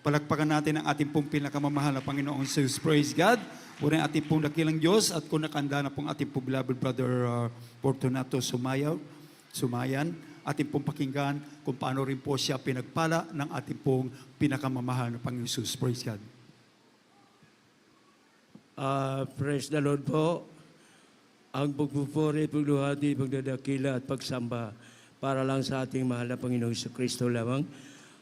Palakpakan natin ang ating pong pinakamamahal na Panginoong Jesus. Praise God. Muna ating pong dakilang Diyos at kung nakanda na pong ating pong beloved brother Fortunato Sumayan, ating pong pakinggan kung paano rin po siya pinagpala ng ating pong pinakamamahal na Panginoong Jesus. Praise God. Praise the Lord po. Ang pagpupuri, pagluhati, pagdadakila at pagsamba para lang sa ating mahal na Panginoong Kristo lamang.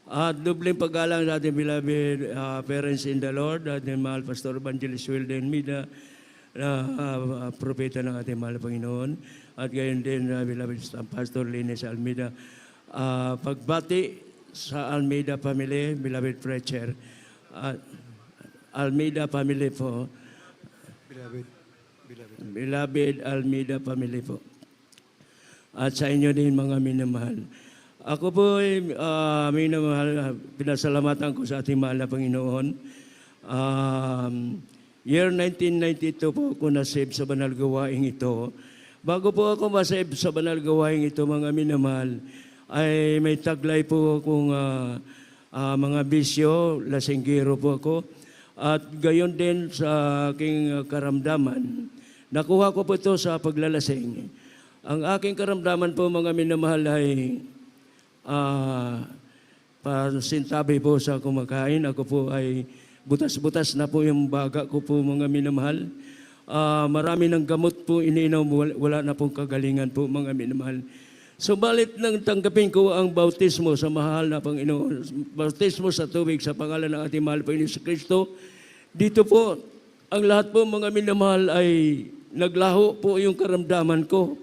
At dobleng paggalang sa ating beloved parents in the Lord, ating mahal Pastor Evangelist Wilden Mida, propeta ng ating mahal na Panginoon. At gayon din, beloved Pastor Lines Almeida. Pagbati sa Almeida family, beloved preacher. Almeida family po. Beloved Almeida family po. At sa inyo din mga minamahal. Ako po ay minamahal, pinasalamatan ko sa ating mahal na Panginoon. Year 1992 po ako na-save sa banal gawaing ito. Bago po ako ma-save sa banal gawaing ito, mga minamahal, ay may taglay po akong mga bisyo, lasinggero po ako. At gayon din sa aking karamdaman, nakuha ko po ito sa paglalasing. Ang aking karamdaman po, mga minamahal, ay pasintabi po sa kumakain. Ako po ay butas-butas na po yung baga ko po, mga minamahal. Marami ng gamot po iniinom, wala na pong kagalingan po, mga minamahal. Subalit nang tanggapin ko ang bautismo sa mahal na Panginoon, bautismo sa tubig sa pangalan ng ating mahal Panginoon Kristo, dito po, ang lahat po, mga minamahal, ay naglaho po yung karamdaman ko.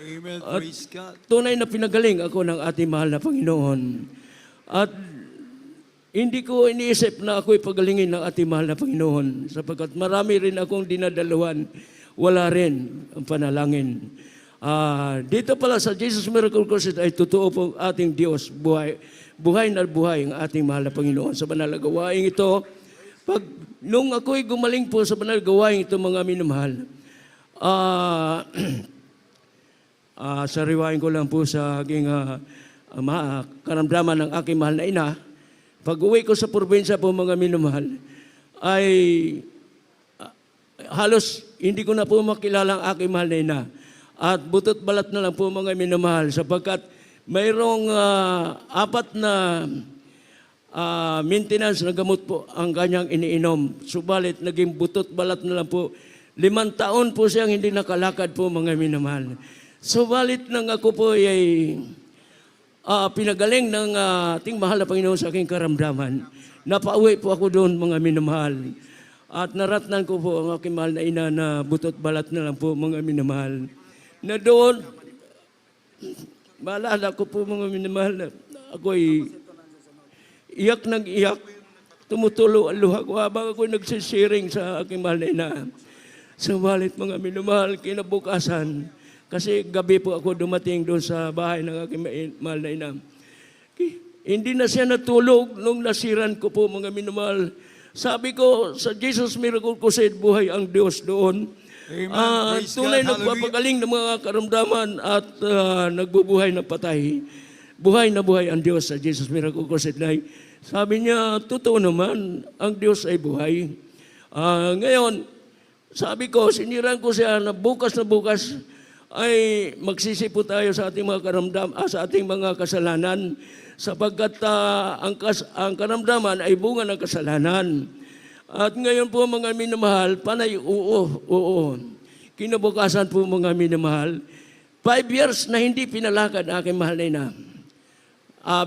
Amen. At Praise God. tunay na pinagaling ako ng ating mahal na Panginoon. At hindi ko iniisip na ako'y pagalingin ng ating mahal na Panginoon sapagkat marami rin akong dinadaluhan, wala rin ang panalangin. Dito pala sa Jesus Miracle Crusade ay totoo po ating Diyos, buhay na buhay ang ating mahal na Panginoon. Sa banal na gawain ito, nung ako'y gumaling po sa banal na gawain ito, mga minamahal, sariwain ko lang po sa aking karamdaman ng aking mahal na ina. Pag-uwi ko sa probinsya po, mga minamahal, ay halos hindi ko na po makilala ang aking mahal na ina. At butot balat na lang po, mga minamahal, sapagkat mayroong 4 na maintenance na gamot po ang kanyang iniinom. Subalit, naging butot balat na lang po. 5 taon po siyang hindi nakalakad po, mga minamahal. Subalit nang ako po ay pinagaling ng ating mahal na Panginoon sa aking karamdaman, napauwi po ako doon, mga minamahal. At naratnan ko po ang aking mahal na ina na butot balat na lang po, mga minamahal. Na doon, maalala ko po, mga minamahal, na ako'y iyak ng iyak, tumutulo ang luha ko habang ako'y nagsisiring sa aking mahal na ina. Subalit, mga minamahal, kinabukasan, kasi gabi po ako dumating doon sa bahay ng aking mahal na ina. Hindi na siya natulog nung nasiran ko po, mga minamahal. Sabi ko, sa Jesus Miracle Crusade, buhay ang Diyos doon. Tunay nagpapagaling ng mga karamdaman at nagbubuhay na patay. Buhay na buhay ang Diyos sa Jesus Miracle Crusade. Sabi niya, totoo naman, ang Diyos ay buhay. Ngayon, sabi ko, siniran ko siya na bukas ay magsisipo tayo sa ating mga sa ating mga kasalanan sapagkat ang karamdaman ay bunga ng kasalanan. At ngayon po, mga minamahal, panay oo. Kinabukasan po, mga minamahal, 5 years na hindi pinalakad ang aking mahal na ina.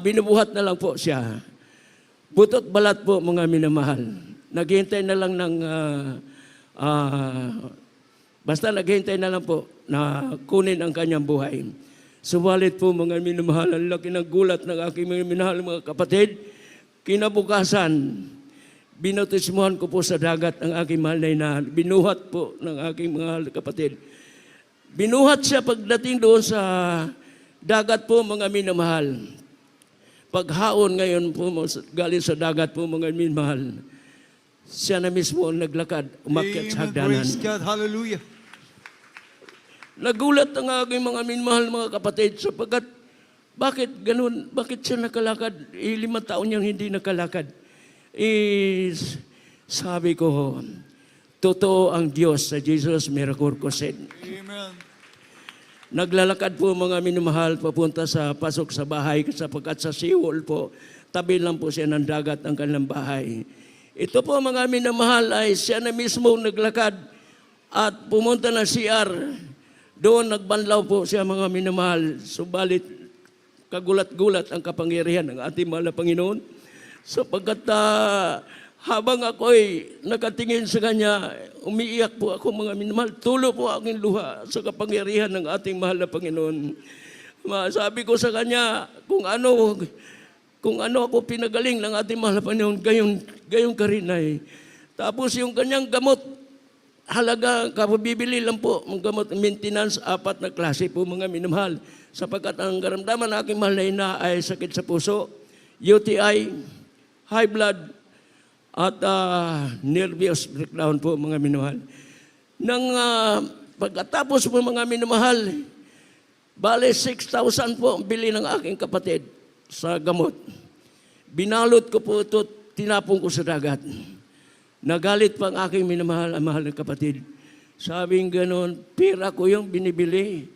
Binubuhat na lang po siya. Butot balat po, mga minamahal. Naghihintay na lang ng basta naghihintay na lang po na kunin ang kanyang buhay. Subalit po, mga minamahal, ang laki ng gulat ng aking mga minahal, mga kapatid. Kinabukasan, binautismuhan ko po sa dagat ang aking mahal na ina. Binuhat po ng aking mga kapatid. Binuhat siya pagdating doon sa dagat po, mga minamahal. Paghaon ngayon po, galing sa dagat po, mga minamahal, siya na mismo ang naglakad, umakyat sa hagdanan. Praise God. Hallelujah. Nagulat ang aking mga minamahal, mga kapatid, sapagkat bakit ganun? Bakit siya nakalakad? 5 taon niyang hindi nakalakad. is, sabi ko, totoo ang Diyos sa Jesus Miracle Crusade. Amen. Naglalakad po mga minamahal papunta sa pasok sa bahay sapagkat sa Seoul po, tabi lang po siya ng dagat ang kanilang bahay. Ito po mga minamahal ay siya na mismo naglakad at pumunta na CR. Doon nagbanlaw po siya mga minamahal. Subalit kagulat-gulat ang kapangyarihan ng ating mahal na Panginoon. Sapagkat habang ako'y nakatingin sa Kanya, umiiyak po ako mga minamahal. Tulo po aking luha sa kapangyarihan ng ating mahal na Panginoon. Sabi ko sa Kanya, kung ano ako pinagaling ng ating mahal na Panginoon, gayon ka rin ay. Tapos yung kanyang gamot, halaga, kapabibili lang po, ang gamot, maintenance, 4 na klase po mga minamahal. Sapagkat ang karamdaman ng aking mahal na ina ay sakit sa puso, UTI, high blood, at nervous breakdown po mga minamahal. Nang pagkatapos po mga minamahal, bale 6,000 po ang bili ng aking kapatid sa gamot. Binalot ko po ito, tinapon ko sa dagat. Nagalit pa ang aking minamahal, ang mahal na kapatid. Sabing gano'n, pera ko yung binibili.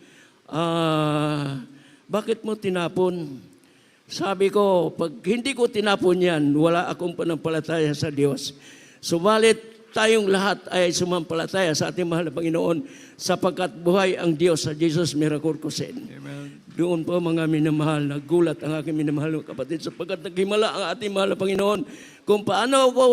Bakit mo tinapon? Sabi ko, pag hindi ko tinapon yan, wala akong panampalataya sa Diyos. Subalit tayong lahat ay sumampalataya sa ating mahal na Panginoon sapagkat buhay ang Diyos sa Jesus Miracle Crusade. Amen. Doon po mga minamahal, nagulat ang aking minamahal na kapatid sapagkat naghimala ang ating mahal na Panginoon kung paano ako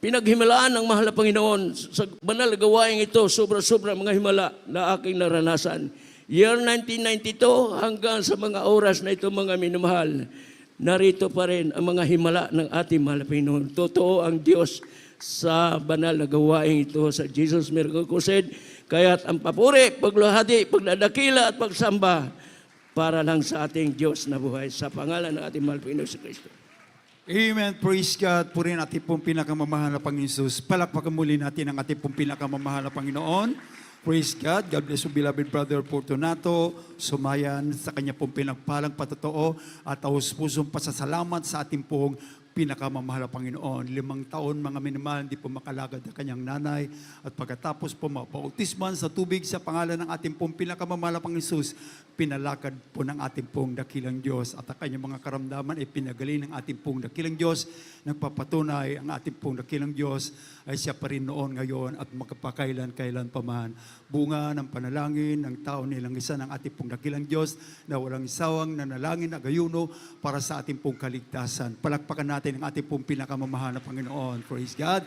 pinaghimalaan ng mahal na Panginoon sa banal na gawain ito, sobra-sobra mga himala na aking naranasan. Year 1992 hanggang sa mga oras na ito mga minamahal, narito pa rin ang mga himala ng ating mahal na Panginoon. Totoo ang Diyos sa banal na gawain ito sa Jesus Miracle Crusade. Kaya't ang papuri, pagluhati, pagdadakila at pagsamba para lang sa ating Diyos na buhay. Sa pangalan ng ating mahal Panginoon sa Kristo. Amen. Praise God. Purihin natin pong pinakamamahal na Panginoon Jesus. Palakpakan muli natin ang ating pong pinakamamahal na Panginoon. Praise God. God bless you, beloved brother Fortunato. Sumayan sa kanya pong pinagpalang patotoo at taus-pusong pasasalamat sa ating pong pinakamamahal na Panginoon. 5 taon mga minamahal, hindi po makalagad ang kanyang nanay. At pagkatapos po mapautisman sa tubig sa pangalan ng ating pong pinakamamahal na Panginoon Jesus, pinalakad po ng ating pong dakilang Diyos. At ang kanyang mga karamdaman ay pinagaling ng ating pong dakilang Diyos. Nagpapatunay ang ating pong dakilang Diyos ay siya pa rin noon, ngayon at magpakailan-kailan pa man. Bunga ng panalangin ng tao nilang isa ng ating pong dakilang Diyos na walang isawang nanalangin na gayuno para sa ating pong kaligtasan. Palakpakan natin ang ating pong pinakamamahal na Panginoon. Praise God.